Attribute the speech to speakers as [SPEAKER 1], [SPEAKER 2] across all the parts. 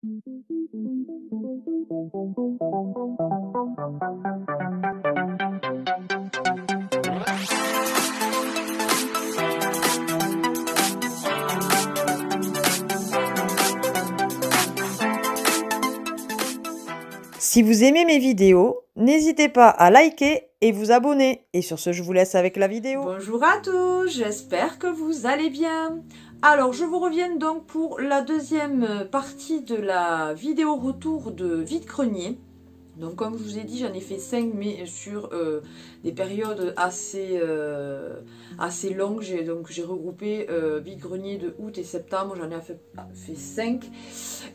[SPEAKER 1] Si vous aimez mes vidéos, n'hésitez pas à liker et vous abonner. Et sur ce, je vous laisse avec la vidéo.
[SPEAKER 2] Bonjour à tous, j'espère que vous allez bien. Alors, je vous reviens donc pour la deuxième partie de la vidéo retour de vide-grenier. Donc, comme je vous ai dit, j'en ai fait 5, mais sur des périodes assez longues. J'ai regroupé vide-grenier de août et septembre, j'en ai fait 5.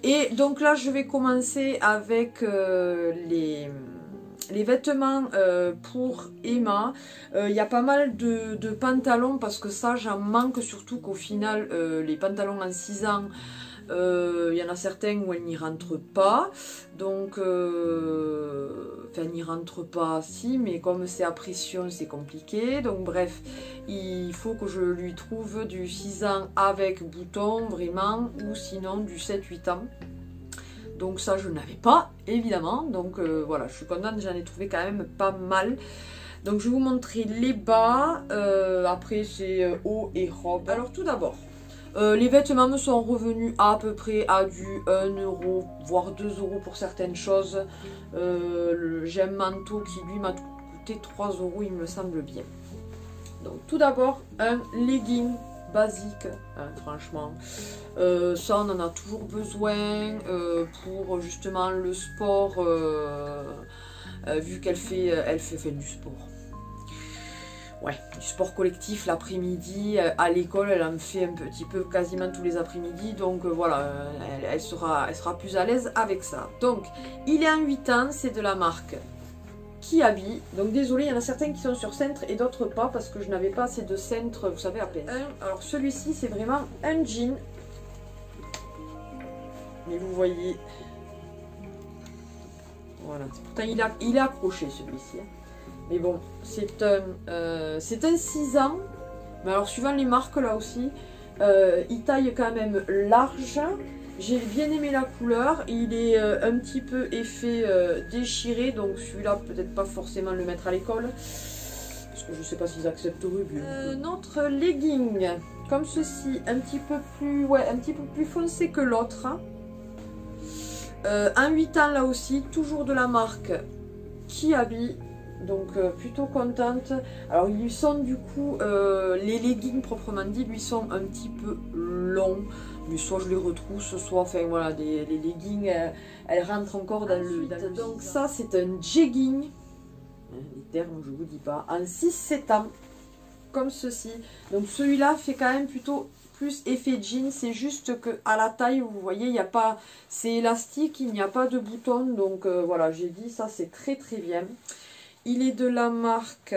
[SPEAKER 2] Et donc là, je vais commencer avec les vêtements pour Emma. Il y a pas mal de pantalons parce que ça, j'en manque, surtout qu'au final, les pantalons en 6 ans, il y en a certains où elles n'y rentrent pas. Donc, enfin, n'y rentrent pas, si, mais comme c'est à pression, c'est compliqué. Donc, bref, il faut que je lui trouve du 6 ans avec bouton, vraiment, ou sinon du 7-8 ans. Donc ça, je n'avais pas, évidemment. Donc voilà, je suis contente, j'en ai trouvé quand même pas mal. Donc je vais vous montrer les bas. Après, c'est haut et robe. Alors tout d'abord, les vêtements me sont revenus à peu près à du 1 €, voire 2 € pour certaines choses. J'ai un manteau qui, lui, m'a coûté 3 €, il me semble bien. Donc tout d'abord, un legging basique, hein, franchement. Ça, on en a toujours besoin pour justement le sport, vu qu'elle fait du sport. Ouais, du sport collectif l'après-midi. À l'école, elle en fait un petit peu quasiment tous les après-midi. Donc voilà, elle sera plus à l'aise avec ça. Donc, il est en 8 ans, c'est de la marque Kiabi. Donc désolé, il y en a certains qui sont sur cintre et d'autres pas parce que je n'avais pas assez de cintre, vous savez, à peine. Alors celui-ci, c'est vraiment un jean. Mais vous voyez, voilà. Pourtant il est accroché celui-ci. Mais bon, c'est un 6 ans. Mais alors suivant les marques là aussi, il taille quand même large. J'ai bien aimé la couleur, il est un petit peu effet déchiré, donc celui-là peut-être pas forcément le mettre à l'école, parce que je sais pas s'ils acceptent rubis. Notre legging, comme ceci, un petit peu plus foncé que l'autre. En 8 ans là aussi, toujours de la marque Kiabi. Donc plutôt contente. Alors ils lui sont du coup, les leggings proprement dit lui sont un petit peu longs. Mais soit je les retrousse, soit enfin voilà, les leggings, elles rentrent encore dans le... Donc ça c'est un jegging, les termes je vous dis pas, en 6-7 ans, comme ceci. Donc celui-là fait quand même plutôt plus effet jean, c'est juste que à la taille, vous voyez, il n'y a pas, c'est élastique, il n'y a pas de bouton. Donc voilà, j'ai dit ça c'est très très bien. Il est de la marque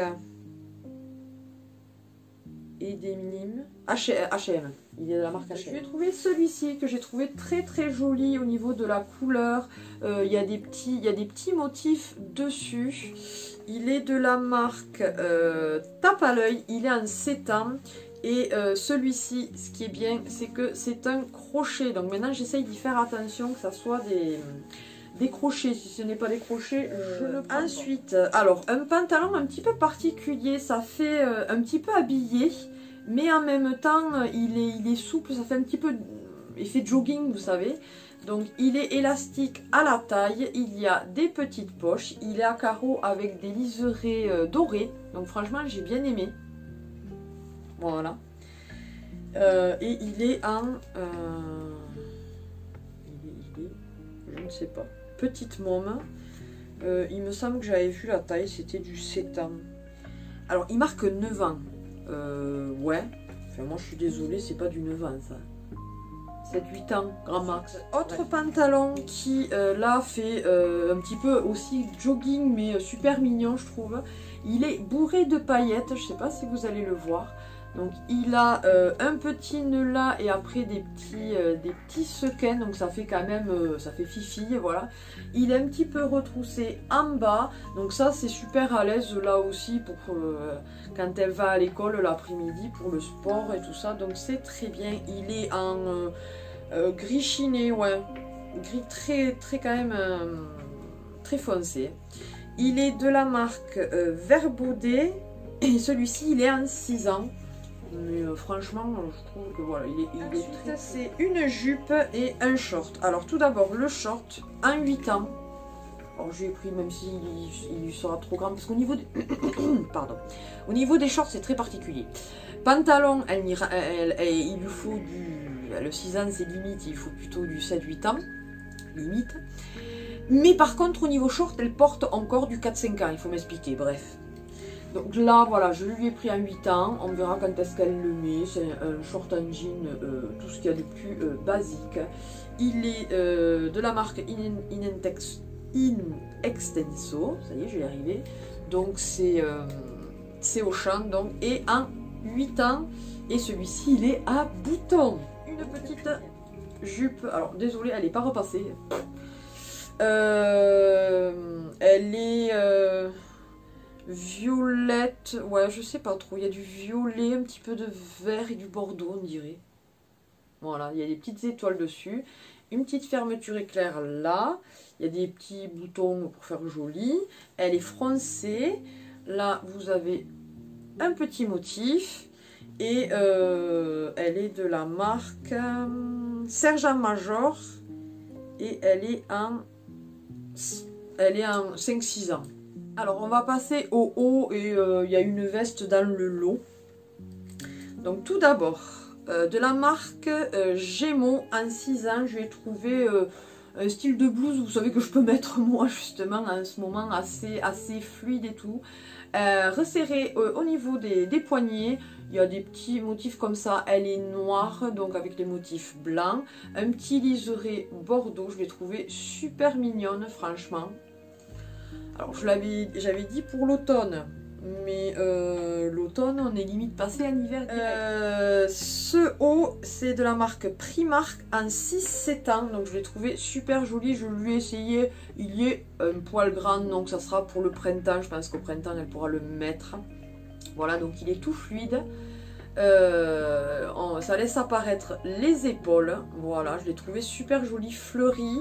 [SPEAKER 2] Denim, H&M. Il est de la marque H&M. J'ai trouvé celui-ci que j'ai trouvé très très joli au niveau de la couleur. Il y a des petits motifs dessus. Il est de la marque Tape à l'œil. Il est en 7 ans. Et celui-ci, ce qui est bien, c'est que c'est un crochet. Donc maintenant, j'essaye d'y faire attention que ça soit des crochets. Si ce n'est pas des crochets, je le prends. Ensuite, alors un pantalon un petit peu particulier, ça fait un petit peu habillé, mais en même temps il est souple, ça fait un petit peu effet jogging, vous savez. Donc il est élastique à la taille, il y a des petites poches, il est à carreaux avec des liserés dorés, donc franchement j'ai bien aimé. Voilà. Et il est en je ne sais pas, petite môme. Il me semble que j'avais vu la taille, c'était du 7 ans. Alors il marque 9 ans. Ouais. Enfin moi je suis désolée, c'est pas du 9 ans ça. 7-8 ans, grand max. Autre pantalon qui là fait un petit peu aussi jogging mais super mignon je trouve. Il est bourré de paillettes, je sais pas si vous allez le voir. Donc il a un petit nœud là et après des petits sequins, donc ça fait quand même, ça fait fifi, voilà. Il est un petit peu retroussé en bas, donc ça c'est super à l'aise là aussi pour quand elle va à l'école l'après-midi pour le sport et tout ça, donc c'est très bien. Il est en gris chiné, ouais. gris très quand même très foncé. Il est de la marque Vert Baudet et celui-ci il est en 6 ans. Mais franchement, je trouve que voilà, il est très... C'est une jupe et un short. Alors tout d'abord, le short, en 8 ans. Alors je l'ai pris même s'il il sera trop grand, parce qu'au niveau, pardon, au niveau des shorts, c'est très particulier. Pantalon, il lui faut du... Le 6 ans, c'est limite, il faut plutôt du 7-8 ans, limite. Mais par contre, au niveau short, elle porte encore du 4-5 ans, il faut m'expliquer, bref. Donc là, voilà, je lui ai pris en 8 ans. On verra quand est-ce qu'elle le met. C'est un short en jean, tout ce qu'il y a de plus basique. Il est de la marque In Extenso. Ça y est, je vais y arriver. Donc c'est Auchan. Donc, et en 8 ans. Et celui-ci, il est à boutons. Une petite jupe. Alors, désolée, elle n'est pas repassée. Elle est... violette, ouais, je sais pas trop. Il y a du violet, un petit peu de vert et du bordeaux, on dirait. Voilà, il y a des petites étoiles dessus. Une petite fermeture éclair là. Il y a des petits boutons pour faire joli. Elle est froncée. Là, vous avez un petit motif. Et elle est de la marque Sergent Major. Et elle est en 5-6 ans. Alors on va passer au haut et il y a une veste dans le lot. Donc tout d'abord, de la marque Gémeaux en 6 ans, je vais trouver un style de blouse, vous savez que je peux mettre moi justement en ce moment assez fluide et tout. Resserré au niveau des poignets, il y a des petits motifs comme ça, elle est noire donc avec les motifs blancs. Un petit liseré bordeaux, je l'ai trouvé super mignonne franchement. Alors j'avais dit pour l'automne, mais l'automne on est limite passé à l'hiver direct. Ce haut c'est de la marque Primark en 6-7 ans, donc je l'ai trouvé super joli, je lui ai essayé, il y est un poil grand donc ça sera pour le printemps, je pense qu'au printemps elle pourra le mettre. Voilà, donc il est tout fluide. Ça laisse apparaître les épaules, voilà, je l'ai trouvé super joli, fleuri.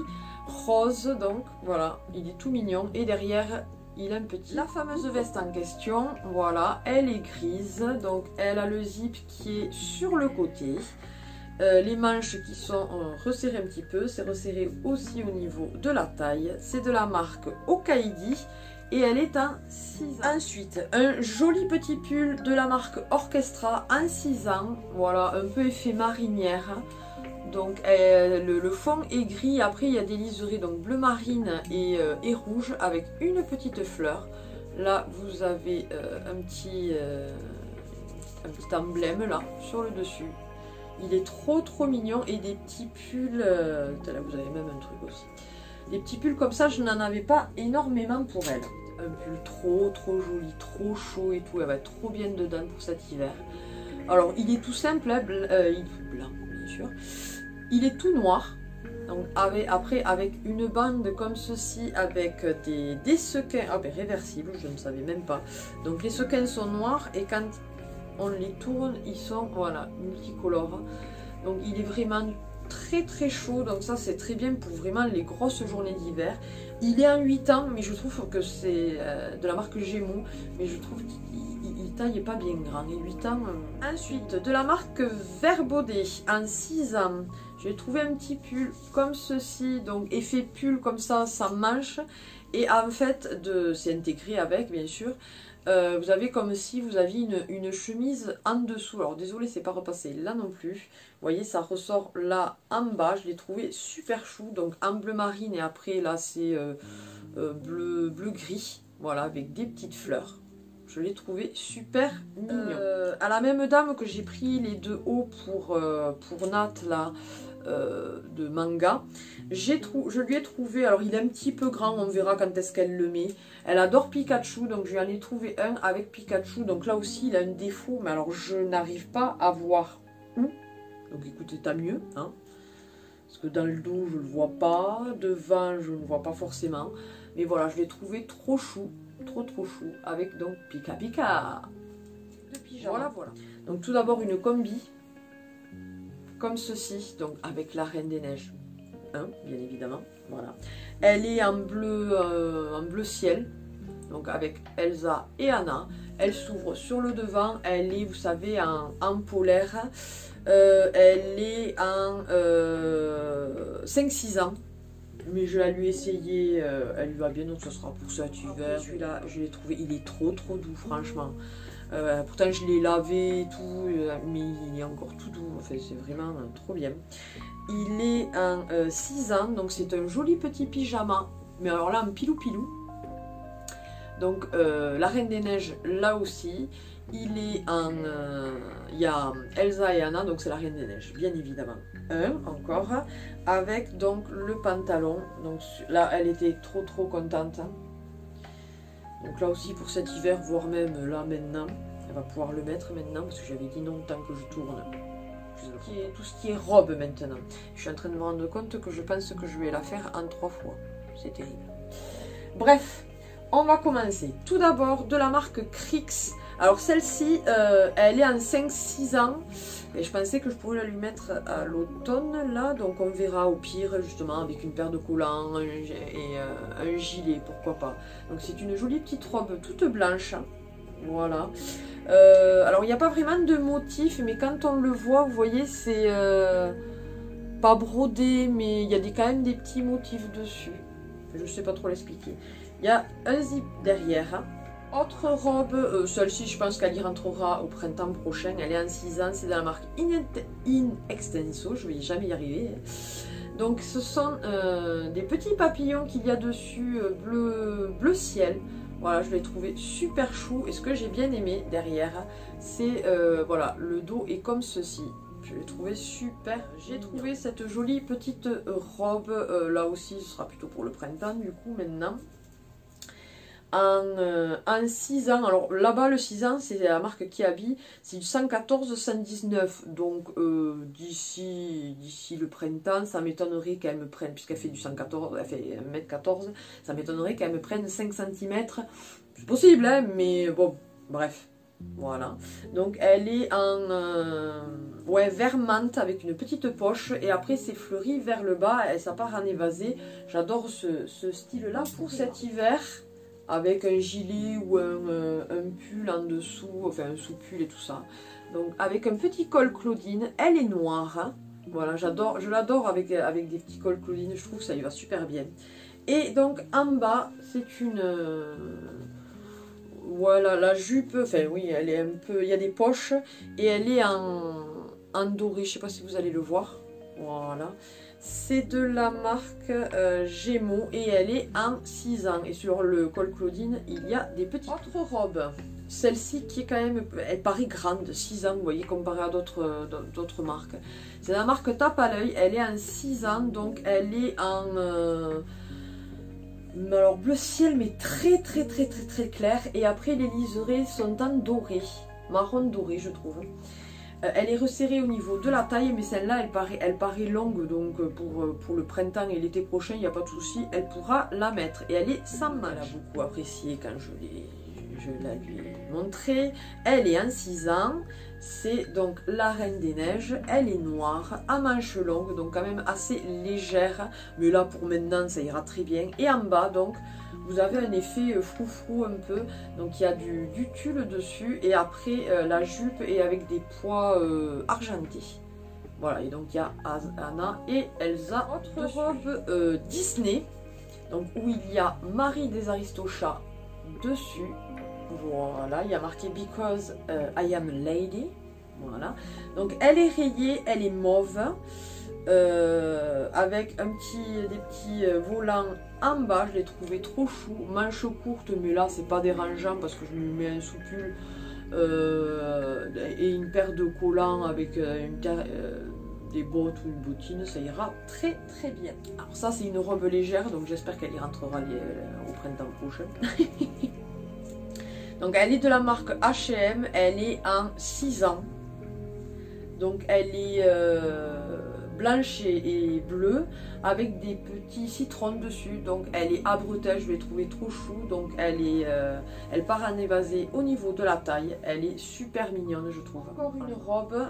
[SPEAKER 2] Rose, donc voilà, il est tout mignon et derrière il a un petit... La fameuse veste en question, voilà, elle est grise, donc elle a le zip qui est sur le côté, les manches qui sont resserrées un petit peu, c'est resserré aussi au niveau de la taille, c'est de la marque Okaidi et elle est en 6 ans. Ensuite, un joli petit pull de la marque Orchestra en 6 ans, voilà, un peu effet marinière. Donc le fond est gris, après il y a des liserés donc bleu marine et rouge avec une petite fleur. Là vous avez un petit emblème là sur le dessus. Il est trop mignon et des petits pulls, là vous avez même un truc aussi. Des petits pulls comme ça, je n'en avais pas énormément pour elle. Un pull trop joli, trop chaud et tout, elle va être trop bien dedans pour cet hiver. Alors il est tout simple, hein, il est blanc bien sûr. Il est tout noir, donc après avec une bande comme ceci, avec des sequins, ah ben réversibles, je ne savais même pas. Donc les sequins sont noirs et quand on les tourne, ils sont voilà multicolores. Donc il est vraiment très chaud, donc ça c'est très bien pour vraiment les grosses journées d'hiver. Il est en 8 ans, mais je trouve que c'est de la marque Gémeaux, mais je trouve qu'il taille pas bien grand, et 8 ans. Ensuite, de la marque Vert Baudet, en 6 ans, j'ai trouvé un petit pull comme ceci, donc effet pull comme ça manche, et en fait, c'est intégré avec bien sûr. Vous avez comme si vous aviez une chemise en dessous. Alors désolé, c'est pas repassé là non plus. Vous voyez, ça ressort là en bas. Je l'ai trouvé super chou. Donc en bleu marine et après là c'est bleu gris. Voilà, avec des petites fleurs. Je l'ai trouvé super mignon. À la même dame que j'ai pris les deux hauts pour Nat là. De manga, je lui ai trouvé, alors il est un petit peu grand, on verra quand est-ce qu'elle le met. Elle adore Pikachu, donc je lui en ai trouvé un avec Pikachu, donc là aussi il a un défaut, mais alors je n'arrive pas à voir où. Donc écoutez, tant mieux, hein, parce que dans le dos je le vois pas, devant je ne vois pas forcément, mais voilà, je l'ai trouvé trop chou, trop chou, avec donc Pika Pika de pyjama. Voilà. Donc tout d'abord une combi comme ceci, donc avec la Reine des Neiges. 1, bien évidemment. Voilà. Elle est en bleu ciel, donc avec Elsa et Anna. Elle s'ouvre sur le devant, elle est, vous savez, en polaire. Elle est en 5-6 ans. Mais je la lui ai essayé, elle lui va bien, donc ce sera pour cet hiver. Celui-là, je l'ai trouvé, il est trop doux, franchement. Pourtant, je l'ai lavé et tout, mais il est encore tout doux. Enfin, c'est vraiment trop bien. Il est en 6 ans, donc c'est un joli petit pyjama. Mais alors là, un pilou-pilou. Donc, la Reine des Neiges, là aussi. Il est en... il y a Elsa et Anna, donc c'est la Reine des Neiges, bien évidemment. Encore, avec donc le pantalon. Donc là, elle était trop contente. Donc là aussi, pour cet hiver, voire même là maintenant, elle va pouvoir le mettre maintenant, parce que j'avais dit non tant que je tourne. Tout ce qui est robe maintenant. Je suis en train de me rendre compte que je pense que je vais la faire en 3 fois. C'est terrible. Bref, on va commencer. Tout d'abord, de la marque Crix. Alors celle-ci, elle est en 5-6 ans. Et je pensais que je pourrais la lui mettre à l'automne, là. Donc on verra au pire, justement, avec une paire de collants et un gilet, pourquoi pas. Donc c'est une jolie petite robe toute blanche. Voilà. Alors il n'y a pas vraiment de motif, mais quand on le voit, vous voyez, c'est pas brodé, mais il y a quand même des petits motifs dessus. Je ne sais pas trop l'expliquer. Il y a un zip derrière. Autre robe, celle-ci je pense qu'elle y rentrera au printemps prochain, elle est en 6 ans, c'est de la marque In Extenso, je ne vais jamais y arriver. Donc ce sont des petits papillons qu'il y a dessus, bleu ciel. Voilà, je l'ai trouvé super chou, et ce que j'ai bien aimé derrière, c'est, voilà, le dos est comme ceci. Je l'ai trouvé super. J'ai trouvé cette jolie petite robe, là aussi ce sera plutôt pour le printemps du coup maintenant. En 6 ans, alors là-bas le 6 ans c'est la marque Kiabi, c'est du 114-119, donc d'ici le printemps ça m'étonnerait qu'elle me prenne, puisqu'elle fait du 114, elle fait 1m14, ça m'étonnerait qu'elle me prenne 5 cm, c'est possible hein, mais bon, bref, voilà. Donc elle est en ouais, vert menthe avec une petite poche, et après c'est fleuri vers le bas, et ça part en évasé. J'adore ce style là pour cet hiver, avec un gilet ou un pull en dessous, enfin un sous-pull et tout ça. Donc avec un petit col Claudine, elle est noire. Hein. Voilà, j'adore, je l'adore avec des petits cols Claudine, je trouve que ça y va super bien. Et donc en bas, c'est une... voilà, la jupe, enfin oui, elle est un peu... Il y a des poches, et elle est en doré, je sais pas si vous allez le voir. Voilà. C'est de la marque Gémeaux, et elle est en 6 ans. Et sur le col Claudine, il y a des petites autres robes. Celle-ci qui est quand même, elle paraît grande, 6 ans, vous voyez, comparé à d'autres marques. C'est la marque Tape à l'œil, elle est en 6 ans, donc elle est en... alors bleu ciel, mais très clair. Et après les liserés sont en doré, marron doré je trouve. Elle est resserrée au niveau de la taille, mais celle-là, elle paraît longue, donc pour le printemps et l'été prochain, il n'y a pas de souci, elle pourra la mettre. Et elle est sans manche. Elle a beaucoup apprécié quand je la lui ai montrée. Elle est en 6 ans, c'est donc la Reine des Neiges. Elle est noire, à manches longues, donc quand même assez légère, mais là pour maintenant, ça ira très bien. Et en bas, donc... vous avez un effet froufrou un peu, donc il y a du tulle dessus, et après la jupe est avec des pois argentés. Voilà, et donc il y a Anna et Elsa. Autre robe Disney, donc où il y a Marie des Aristochats dessus. Voilà, il y a marqué Because I am a lady. Voilà, donc elle est rayée, elle est mauve. Avec des petits volants en bas, je l'ai trouvé trop chou, manche courte, mais là c'est pas dérangeant parce que je lui mets un sous-pull et une paire de collants avec des bottes ou une bottine, ça ira très bien. Alors ça c'est une robe légère, donc j'espère qu'elle y rentrera au printemps prochain. Donc elle est de la marque H&M, elle est en 6 ans, donc elle est blanche et bleue avec des petits citrons dessus, donc elle est à bretelles, je l'ai trouvé trop chou, donc elle part en évasé au niveau de la taille, elle est super mignonne je trouve. Encore une robe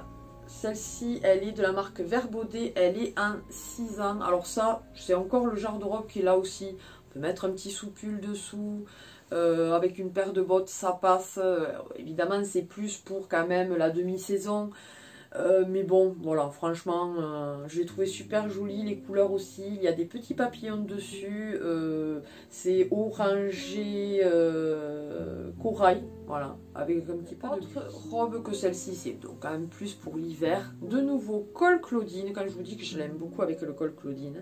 [SPEAKER 2] Celle-ci, elle est de la marque Vert Baudet, elle est en 6 ans. Alors ça, c'est encore le genre de robe qui est là aussi. On peut mettre un petit sous-pull dessous, avec une paire de bottes, ça passe. Évidemment, c'est plus pour quand même la demi-saison. Mais bon, voilà, franchement, je l'ai trouvé super joli, les couleurs aussi, il y a des petits papillons dessus, c'est orangé corail, voilà, avec un petit peu d'autres robes que celle-ci, c'est donc quand même plus pour l'hiver. De nouveau, col Claudine, quand je vous dis que je l'aime beaucoup avec le col Claudine,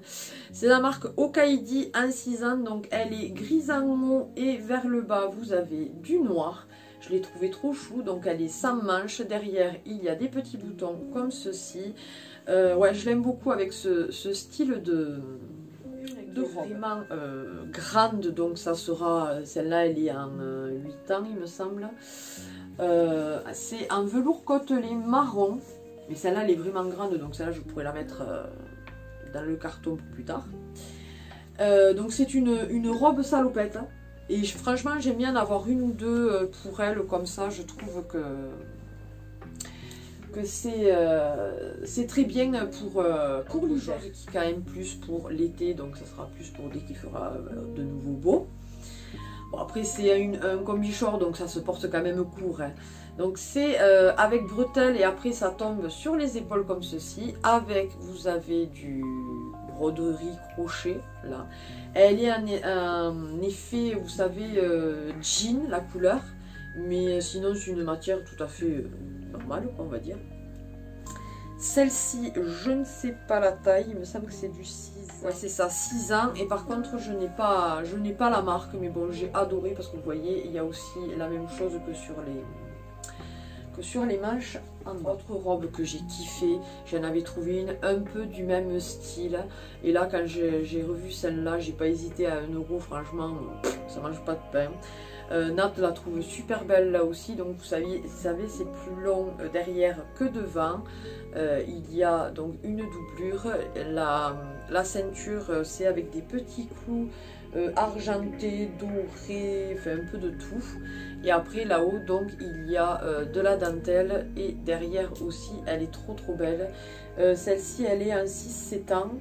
[SPEAKER 2] c'est la marque Okaidi en 6 ans, donc elle est grise en haut et vers le bas, vous avez du noir. Je l'ai trouvé trop chou, donc elle est sans manches. Derrière, il y a des petits boutons comme ceci. Ouais, je l'aime beaucoup avec ce style de robe. Vraiment grande, donc ça sera... Celle-là, elle est en 8 ans, il me semble. C'est en velours côtelé marron. Mais celle-là, elle est vraiment grande, donc celle-là, je pourrais la mettre dans le carton pour plus tard. Donc c'est une robe salopette. Et franchement, j'aime bien en avoir une ou deux pour elle, comme ça, je trouve que c'est très bien pour l'hiver, qui est quand même plus pour l'été, donc ça sera plus pour dès qu'il fera de nouveau beau. Bon, après, c'est un combi short, donc ça se porte quand même court. Hein. Donc c'est avec bretelles et après ça tombe sur les épaules comme ceci. Avec, vous avez du broderie crochet, là. Elle est un effet, vous savez, jean, la couleur. Mais sinon, c'est une matière tout à fait normale, on va dire. Celle-ci, je ne sais pas la taille, il me semble que c'est du 6. Ouais, c'est ça, 6 ans. Et par contre, je n'ai pas la marque, mais bon, j'ai adoré parce que vous voyez, il y a aussi la même chose que sur les manches. Une autre robe que j'ai kiffé, j'en avais trouvé une un peu du même style. Et là, quand j'ai revu celle-là, j'ai pas hésité à 1 euro, franchement, ça mange pas de pain. Nat la trouve super belle là aussi, donc vous savez c'est plus long derrière que devant. Il y a donc une doublure, la ceinture c'est avec des petits clous argentés, dorés, enfin un peu de tout. Et après là-haut donc il y a de la dentelle et derrière aussi elle est trop belle. Celle-ci elle est en 6-7 ans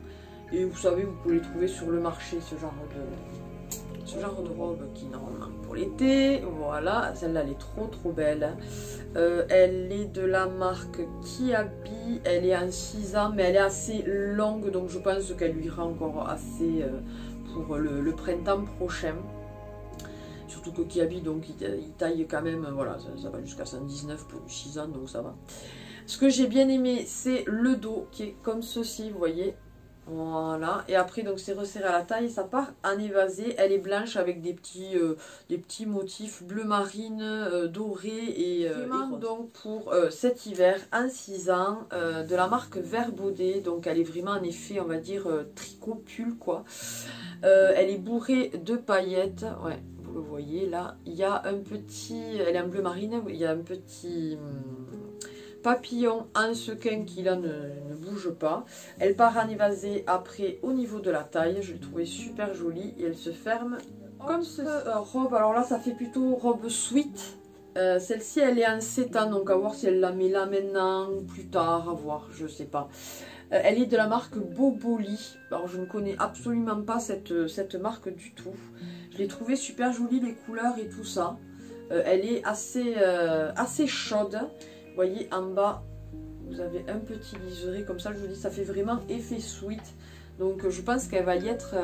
[SPEAKER 2] et vous savez vous pouvez les trouver sur le marché ce genre de robe qui normalement pour l'été. Voilà, celle-là elle est trop belle. Elle est de la marque Kiabi, elle est en 6 ans mais elle est assez longue donc je pense qu'elle lui ira encore assez pour le printemps prochain. Surtout que Kiabi donc il taille quand même, voilà, ça va jusqu'à 119 pour 6 ans donc ça va. Ce que j'ai bien aimé c'est le dos qui est comme ceci, vous voyez. Voilà, et après donc c'est resserré à la taille, ça part en évasé, elle est blanche avec des petits motifs bleu marine, doré et rose. Donc pour cet hiver en 6 ans, de la marque Vert Baudet, donc elle est vraiment en effet on va dire tricot pull quoi. Elle est bourrée de paillettes, ouais, vous le voyez là, il y a un petit, elle est en bleu marine, il y a un petit... papillon en sequin qui là ne bouge pas. Elle part en évasé après au niveau de la taille. Je l'ai trouvée super jolie et elle se ferme comme ce robe. Alors là ça fait plutôt robe sweat. Celle-ci elle est en 7 ans donc à voir si elle la met là maintenant ou plus tard, à voir, je sais pas. Elle est de la marque Boboli. Alors je ne connais absolument pas cette marque du tout. Je l'ai trouvée super jolie, les couleurs et tout ça. Elle est assez chaude. Vous voyez en bas, vous avez un petit liseré comme ça, je vous dis, ça fait vraiment effet sweat. Donc je pense qu'elle va y être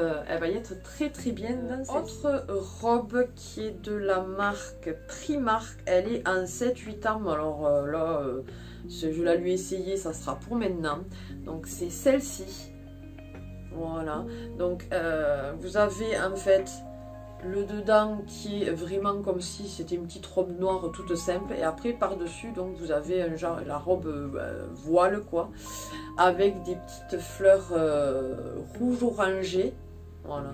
[SPEAKER 2] très bien dans cette autre robe qui est de la marque Primark. Elle est en 7-8 ans, alors là, je la lui ai essayé, ça sera pour maintenant. Donc c'est celle-ci. Voilà, donc vous avez en fait... le dedans qui est vraiment comme si c'était une petite robe noire toute simple et après par dessus donc vous avez un genre la robe voile quoi avec des petites fleurs rouge orangé, voilà,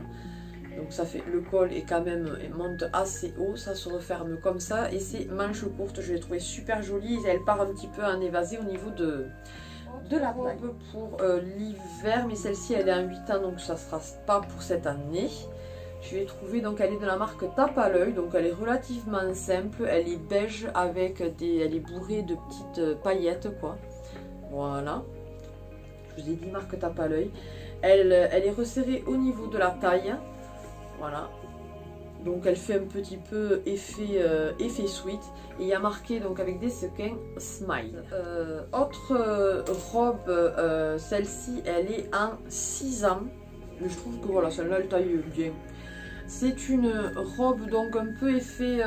[SPEAKER 2] donc ça fait, le col est quand même, il monte assez haut, ça se referme comme ça et c'est manche courte, je l'ai trouvé super jolie et elle part un petit peu en évasé au niveau de la robe pour l'hiver, mais celle-ci elle est en 8 ans donc ça sera pas pour cette année. Je l'ai trouvée, donc elle est de la marque Tape à l'œil, donc elle est relativement simple, elle est beige avec elle est bourrée de petites paillettes quoi. Voilà. Je vous ai dit, marque tape à l'œil. Elle est resserrée au niveau de la taille. Voilà. Donc elle fait un petit peu effet sweat. Et il y a marqué donc avec des sequins Smile. Autre robe, celle-ci elle est en 6 ans. Mais je trouve que voilà, celle-là elle taille bien. C'est une robe donc un peu effet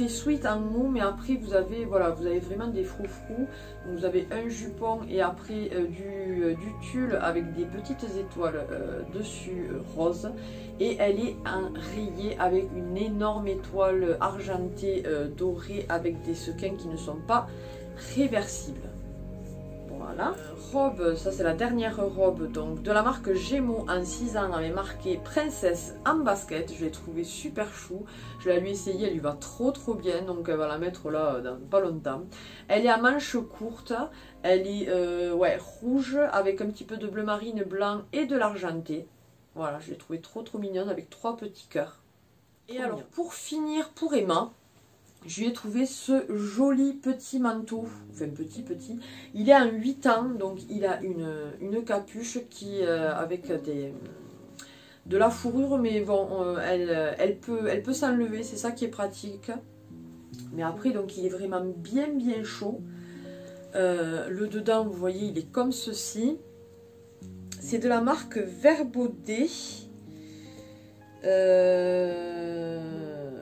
[SPEAKER 2] sweat en mou, mais après vous avez vraiment des froufrous. Vous avez un jupon et après du tulle avec des petites étoiles dessus rose. Et elle est en rayé avec une énorme étoile argentée dorée avec des sequins qui ne sont pas réversibles. Voilà. Robe, ça c'est la dernière robe donc de la marque Gémeaux en 6 ans avec marqué princesse en basket. Je l'ai trouvée super chou. Je l'ai lui essayée, elle lui va trop bien. Donc elle va la mettre là dans pas longtemps. Elle est à manches courtes. Elle est rouge avec un petit peu de bleu marine, blanc et de l'argenté. Voilà, je l'ai trouvée trop mignonne avec 3 petits cœurs. Et alors pour finir, pour Emma, je lui ai trouvé ce joli petit manteau, enfin petit, il est en 8 ans, donc il a une capuche qui avec de la fourrure, mais bon, elle peut s'enlever, c'est ça qui est pratique. Mais après, donc il est vraiment bien chaud. Le dedans, vous voyez, il est comme ceci. C'est de la marque Verbaudet.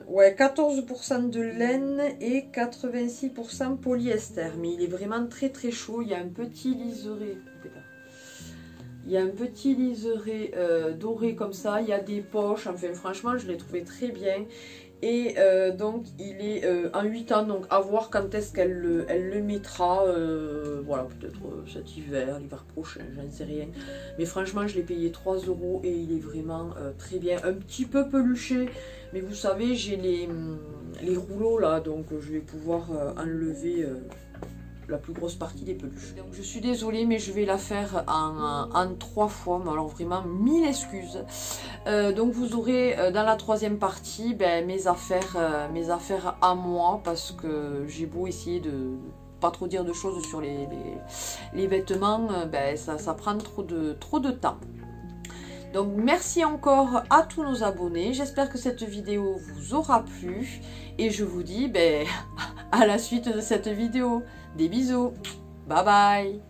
[SPEAKER 2] Ouais, 14% de laine et 86% polyester. Mais il est vraiment très chaud. Il y a un petit liseré. Il y a un petit liseré doré comme ça. Il y a des poches. Enfin, franchement, je l'ai trouvé très bien. Et donc, il est en 8 ans. Donc, à voir quand est-ce qu'elle le mettra. Voilà, peut-être cet hiver, l'hiver prochain, j'en sais rien. Mais franchement, je l'ai payé 3 € et il est vraiment très bien. Un petit peu peluché. Mais vous savez, j'ai les rouleaux là. Donc, je vais pouvoir enlever la plus grosse partie des peluches. Donc je suis désolée, mais je vais la faire en 3 fois, mais alors vraiment 1000 excuses. Donc vous aurez dans la 3e partie mes affaires à moi, parce que j'ai beau essayer de pas trop dire de choses sur les vêtements, ça prend trop de temps. Donc merci encore à tous nos abonnés, j'espère que cette vidéo vous aura plu et je vous dis à la suite de cette vidéo. Des bisous, bye bye.